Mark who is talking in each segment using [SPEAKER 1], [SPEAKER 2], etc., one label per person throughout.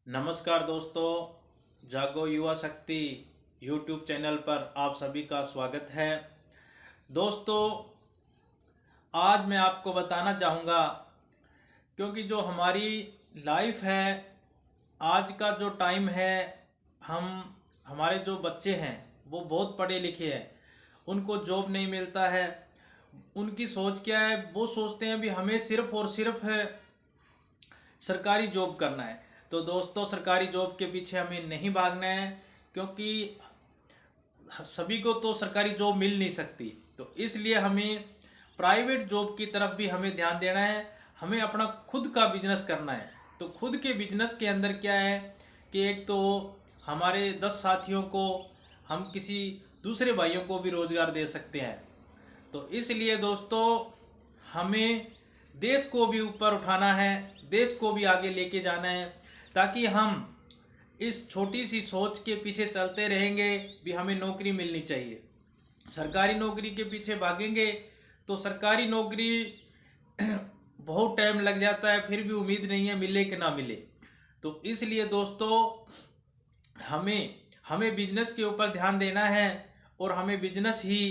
[SPEAKER 1] नमस्कार दोस्तों, जागो युवा शक्ति यूट्यूब चैनल पर आप सभी का स्वागत है। दोस्तों, आज मैं आपको बताना चाहूँगा, क्योंकि जो हमारी लाइफ है, आज का जो टाइम है, हम हमारे जो बच्चे हैं वो बहुत पढ़े लिखे हैं, उनको जॉब नहीं मिलता है। उनकी सोच क्या है? वो सोचते हैं भी हमें सिर्फ और सिर्फ सरकारी जॉब करना है। तो दोस्तों, सरकारी जॉब के पीछे हमें नहीं भागना है, क्योंकि सभी को तो सरकारी जॉब मिल नहीं सकती। तो इसलिए हमें प्राइवेट जॉब की तरफ भी हमें ध्यान देना है। हमें अपना खुद का बिजनेस करना है। तो खुद के बिजनेस के अंदर क्या है कि एक तो हमारे 10 साथियों को, हम किसी दूसरे भाइयों को भी रोज़गार दे सकते हैं। तो इसलिए दोस्तों, हमें देश को भी ऊपर उठाना है, देश को भी आगे लेके जाना है, ताकि हम इस छोटी सी सोच के पीछे चलते रहेंगे भी हमें नौकरी मिलनी चाहिए, सरकारी नौकरी के पीछे भागेंगे तो सरकारी नौकरी बहुत टाइम लग जाता है, फिर भी उम्मीद नहीं है मिले कि ना मिले। तो इसलिए दोस्तों, हमें हमें बिजनेस के ऊपर ध्यान देना है और हमें बिजनेस ही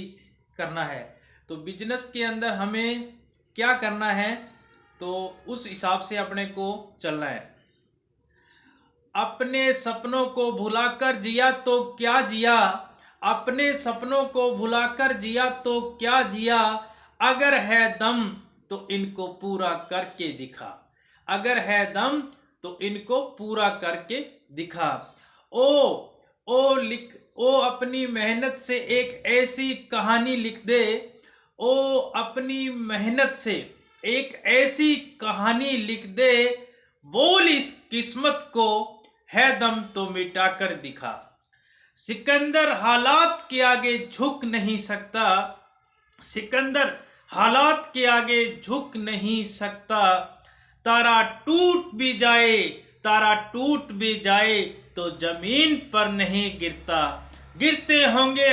[SPEAKER 1] करना है। तो बिजनेस के अंदर हमें क्या करना है, तो उस हिसाब से अपने को चलना है। अपने सपनों को भुलाकर जिया तो क्या जिया, अपने सपनों को भुलाकर जिया तो क्या जिया, अगर है दम तो इनको पूरा करके दिखा, अगर है दम तो इनको पूरा करके दिखा। ओ ओ अपनी मेहनत से एक ऐसी कहानी लिख दे, ओ अपनी मेहनत से एक ऐसी कहानी लिख दे, बोल इस किस्मत को है दम तो मिटा कर दिखा। सिकंदर हालात के आगे झुक नहीं सकता, सिकंदर हालात के आगे झुक नहीं सकता, तारा टूट भी जाए, तारा टूट भी जाए तो जमीन पर नहीं गिरता। गिरते होंगे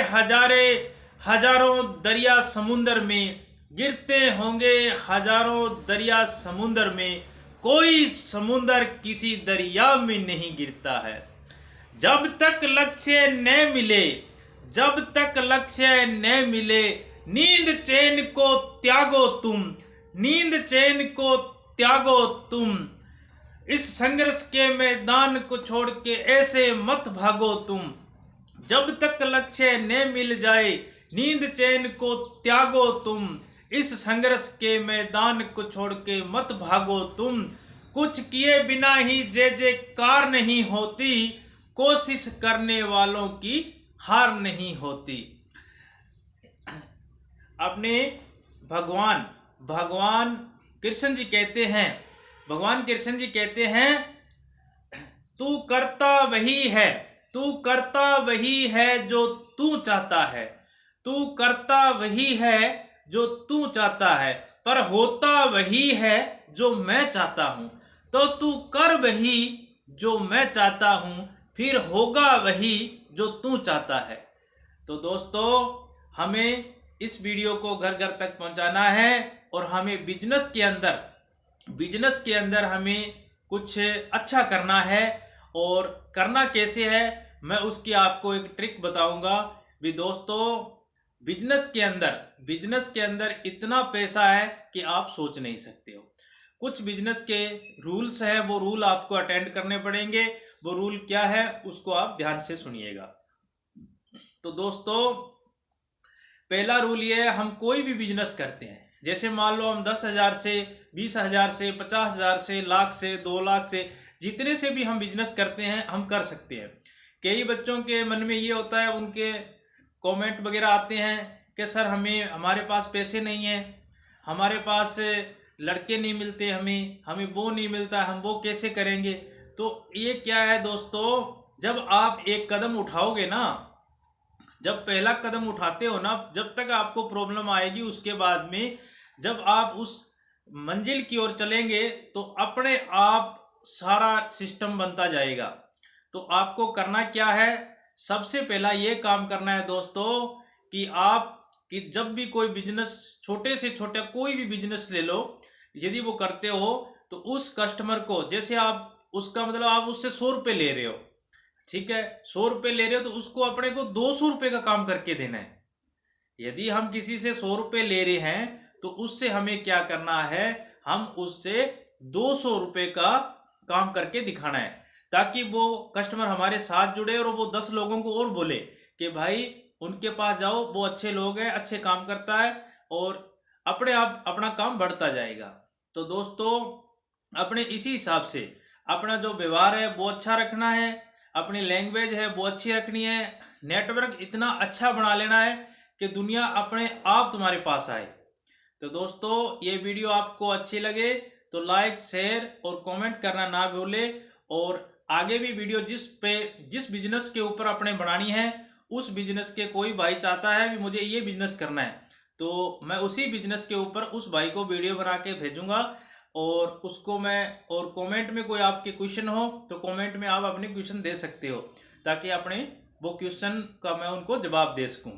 [SPEAKER 1] हजारों दरिया समुंदर में, गिरते होंगे हजारों दरिया समुंदर में, कोई समुंदर किसी दरिया में नहीं गिरता है। जब तक लक्ष्य न मिले, जब तक लक्ष्य न मिले, नींद चैन को त्यागो तुम, नींद चैन को त्यागो तुम, इस संघर्ष के मैदान को छोड़ के ऐसे मत भागो तुम। जब तक लक्ष्य न मिल जाए, नींद चैन को त्यागो तुम, इस संघर्ष के मैदान को छोड़ के मत भागो तुम। कुछ किए बिना ही जय जयकार नहीं होती, कोशिश करने वालों की हार नहीं होती। अपने भगवान भगवान कृष्ण जी कहते हैं, भगवान कृष्ण जी कहते हैं, तू करता वही है, तू करता वही है जो तू चाहता है, तू करता वही है जो तू चाहता है, पर होता वही है जो मैं चाहता हूं। तो तू कर वही जो मैं चाहता हूं, फिर होगा वही जो तू चाहता है। तो दोस्तों, हमें इस वीडियो को घर घर तक पहुंचाना है और हमें बिजनेस के अंदर हमें कुछ अच्छा करना है। और करना कैसे है, मैं उसकी आपको एक ट्रिक बताऊंगा भी। दोस्तों, बिजनेस के अंदर इतना पैसा है कि आप सोच नहीं सकते हो। कुछ बिजनेस के रूल्स हैं, वो रूल आपको अटेंड करने पड़ेंगे। वो रूल क्या है उसको आप ध्यान से सुनिएगा। तो दोस्तों, पहला रूल ये है, हम कोई भी बिजनेस करते हैं, जैसे मान लो हम 10,000 से, 20,000 से, 50,000 से, लाख से, 2 लाख से, जितने से भी हम बिजनेस करते हैं हम कर सकते हैं। कई बच्चों के मन में ये होता है, उनके कमेंट वगैरह आते हैं कि सर हमारे पास पैसे नहीं हैं, हमारे पास लड़के नहीं मिलते, हमें वो नहीं मिलता, हम वो कैसे करेंगे। तो ये क्या है दोस्तों, जब आप एक कदम उठाओगे ना, जब पहला कदम उठाते हो ना, जब तक आपको प्रॉब्लम आएगी, उसके बाद में जब आप उस मंजिल की ओर चलेंगे तो अपने आप सारा सिस्टम बनता जाएगा। तो आपको करना क्या है, सबसे पहला ये काम करना है दोस्तों कि जब भी कोई बिजनेस, छोटे से छोटा कोई भी बिजनेस ले लो, यदि वो करते हो तो उस कस्टमर को, जैसे आप उसका मतलब आप उससे 100 रुपये ले रहे हो, ठीक है, 100 रुपये ले रहे हो तो उसको अपने को 200 रुपये का काम करके देना है। यदि हम किसी से 100 रुपये ले रहे हैं तो उससे हमें क्या करना है, हम उससे 200 रुपये का काम करके दिखाना है, ताकि वो कस्टमर हमारे साथ जुड़े और वो 10 लोगों को और बोले कि भाई उनके पास जाओ, वो अच्छे लोग हैं, अच्छे काम करता है, और अपने आप अपना काम बढ़ता जाएगा। तो दोस्तों अपने इसी हिसाब से अपना जो व्यवहार है वो अच्छा रखना है, अपनी लैंग्वेज है वो अच्छी रखनी है, नेटवर्क इतना अच्छा बना लेना है कि दुनिया अपने आप तुम्हारे पास आए। तो दोस्तों ये वीडियो आपको अच्छी लगे तो लाइक शेयर और कमेंट करना ना भूले, और आगे भी वीडियो जिस बिजनेस के ऊपर अपने बनानी है, उस बिजनेस के कोई भाई चाहता है कि मुझे ये बिजनेस करना है, तो मैं उसी बिजनेस के ऊपर उस भाई को वीडियो बना के भेजूंगा, और उसको मैं, और कमेंट में कोई आपके क्वेश्चन हो तो कमेंट में आप अपने क्वेश्चन दे सकते हो, ताकि अपने वो क्वेश्चन का मैं उनको जवाब दे सकूं।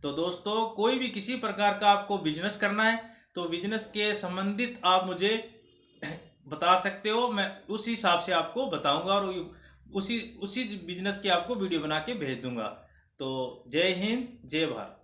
[SPEAKER 1] तो दोस्तों कोई भी किसी प्रकार का आपको बिजनेस करना है तो बिजनेस के संबंधित आप मुझे बता सकते हो, मैं उस हिसाब से आपको बताऊंगा और उसी उसी बिजनेस की आपको वीडियो बना के भेज दूंगा। तो जय हिंद, जय भारत।